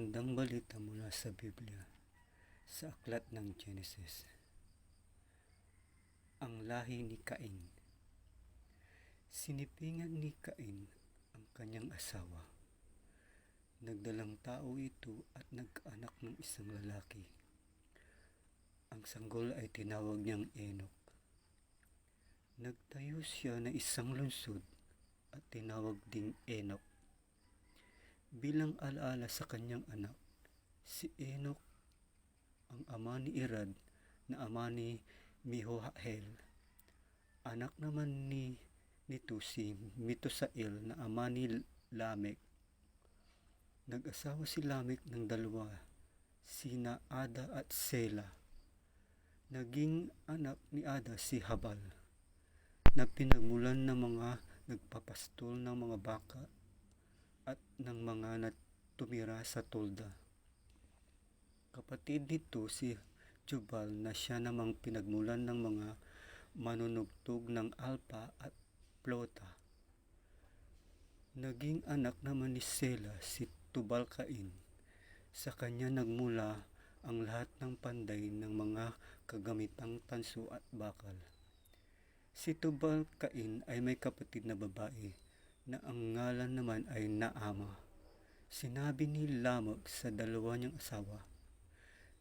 Magandang balita mula sa Biblia, sa aklat ng Genesis. Ang lahi ni Cain. Sinipingan ni Cain ang kanyang asawa. Nagdalang tao ito at nagkaanak ng isang lalaki. Ang sanggol ay tinawag niyang Enoch. Nagtayo siya ng isang lungsod at tinawag ding Enoch. Bilang alaala sa kanyang anak, si Enoch ang ama ni Irad na ama ni Mehujael. Anak naman nito si Metusael na ama ni Lamech. Nag-asawa si Lamech ng dalawa, sina Ada at Sela. Naging anak ni Ada si Habal, na pinagmulan ng mga nagpapastol ng mga baka at ng mga tumira sa tolda. Kapatid nito si Jubal na siya namang pinagmulan ng mga manunugtog ng alpa at plota. Naging anak naman ni Sela si Tubal-Cain. Sa kanya nagmula ang lahat ng panday ng mga kagamitang tanso at bakal. Si Tubal-Cain ay may kapatid na babae na ang ngalan naman ay Naama. Sinabi ni Lamech sa dalawa niyang asawa,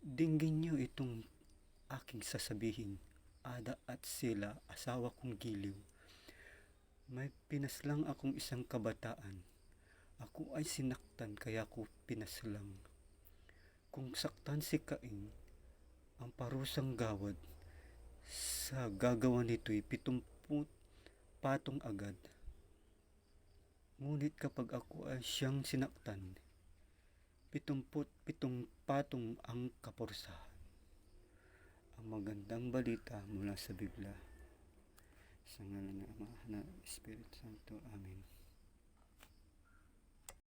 "Dinggin niyo itong aking sasabihin, Ada at Sela, asawa kong giliw. May pinaslang akong isang kabataan. Ako ay sinaktan kaya ko pinaslang. Kung saktan si Cain, ang parusang gawad sa gagawa nito'y 70 patong agad. Ngunit kapag ako ay siyang sinaktan, 77 patong ang kaparusahan." Ang magandang balita mula sa Biblia. Sa ngalan ng Ama, ng Espiritu Santo. Amen.